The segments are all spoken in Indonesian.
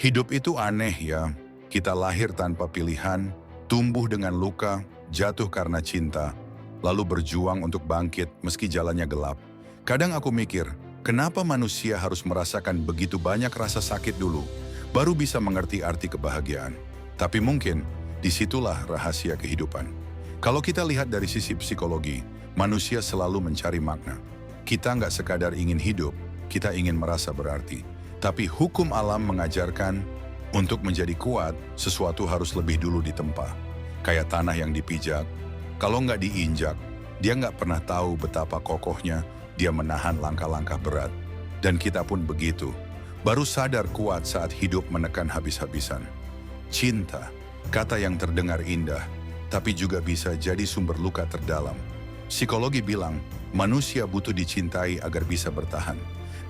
Hidup itu aneh ya. Kita lahir tanpa pilihan, tumbuh dengan luka, jatuh karena cinta, lalu berjuang untuk bangkit meski jalannya gelap. Kadang aku mikir, kenapa manusia harus merasakan begitu banyak rasa sakit dulu, baru bisa mengerti arti kebahagiaan. Tapi mungkin, disitulah rahasia kehidupan. Kalau kita lihat dari sisi psikologi, manusia selalu mencari makna. Kita nggak sekadar ingin hidup, kita ingin merasa berarti. Tapi hukum alam mengajarkan, untuk menjadi kuat, sesuatu harus lebih dulu ditempa. Kayak tanah yang dipijak, kalau nggak diinjak, dia nggak pernah tahu betapa kokohnya dia menahan langkah-langkah berat. Dan kita pun begitu, baru sadar kuat saat hidup menekan habis-habisan. Cinta, kata yang terdengar indah, tapi juga bisa jadi sumber luka terdalam. Psikologi bilang, manusia butuh dicintai agar bisa bertahan.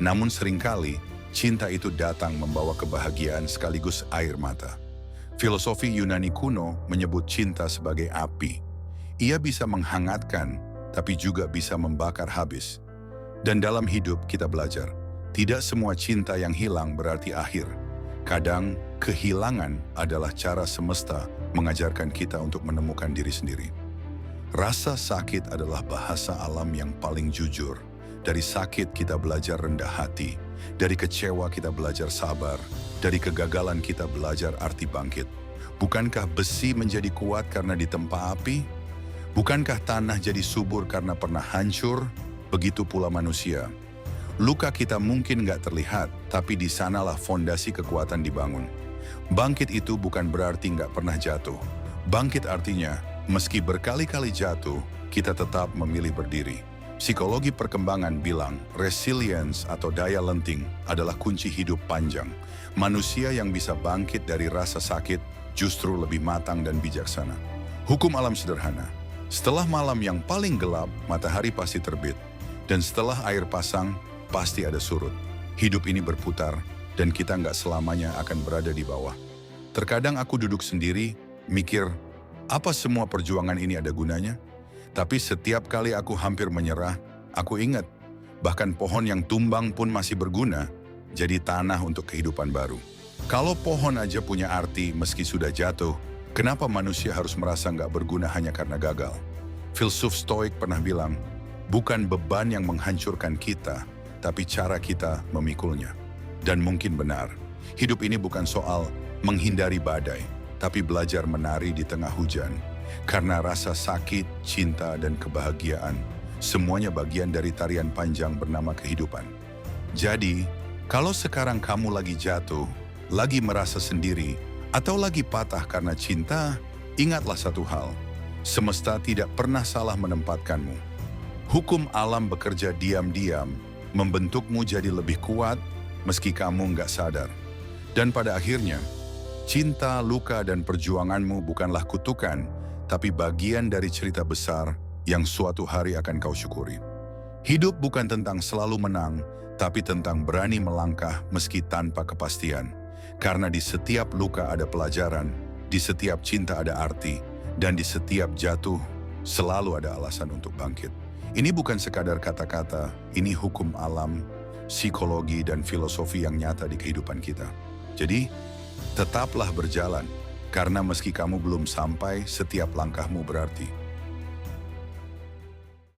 Namun seringkali, cinta itu datang membawa kebahagiaan sekaligus air mata. Filosofi Yunani kuno menyebut cinta sebagai api. Ia bisa menghangatkan, tapi juga bisa membakar habis. Dan dalam hidup kita belajar, tidak semua cinta yang hilang berarti akhir. Kadang, kehilangan adalah cara semesta mengajarkan kita untuk menemukan diri sendiri. Rasa sakit adalah bahasa alam yang paling jujur. Dari sakit kita belajar rendah hati, dari kecewa kita belajar sabar, dari kegagalan kita belajar arti bangkit. Bukankah besi menjadi kuat karena ditempa api? Bukankah tanah jadi subur karena pernah hancur? Begitu pula manusia. Luka kita mungkin nggak terlihat, tapi di sanalah fondasi kekuatan dibangun. Bangkit itu bukan berarti nggak pernah jatuh. Bangkit artinya, meski berkali-kali jatuh, kita tetap memilih berdiri. Psikologi perkembangan bilang, resilience atau daya lenting adalah kunci hidup panjang. Manusia yang bisa bangkit dari rasa sakit justru lebih matang dan bijaksana. Hukum alam sederhana. Setelah malam yang paling gelap, matahari pasti terbit. Dan setelah air pasang, pasti ada surut. Hidup ini berputar, dan kita nggak selamanya akan berada di bawah. Terkadang aku duduk sendiri, mikir, apa semua perjuangan ini ada gunanya? Tapi setiap kali aku hampir menyerah, aku ingat, bahkan pohon yang tumbang pun masih berguna, jadi tanah untuk kehidupan baru. Kalau pohon aja punya arti meski sudah jatuh, kenapa manusia harus merasa nggak berguna hanya karena gagal? Filsuf Stoik pernah bilang, bukan beban yang menghancurkan kita, tapi cara kita memikulnya. Dan mungkin benar, hidup ini bukan soal menghindari badai, tapi belajar menari di tengah hujan. Karena rasa sakit, cinta, dan kebahagiaan, semuanya bagian dari tarian panjang bernama kehidupan. Jadi, kalau sekarang kamu lagi jatuh, lagi merasa sendiri, atau lagi patah karena cinta, ingatlah satu hal, semesta tidak pernah salah menempatkanmu. Hukum alam bekerja diam-diam, membentukmu jadi lebih kuat, meski kamu nggak sadar. Dan pada akhirnya, cinta, luka, dan perjuanganmu bukanlah kutukan, tapi bagian dari cerita besar yang suatu hari akan kau syukuri. Hidup bukan tentang selalu menang, tapi tentang berani melangkah meski tanpa kepastian. Karena di setiap luka ada pelajaran, di setiap cinta ada arti, dan di setiap jatuh selalu ada alasan untuk bangkit. Ini bukan sekadar kata-kata, ini hukum alam, psikologi, dan filosofi yang nyata di kehidupan kita. Jadi, tetaplah berjalan. Karena meski kamu belum sampai, setiap langkahmu berarti.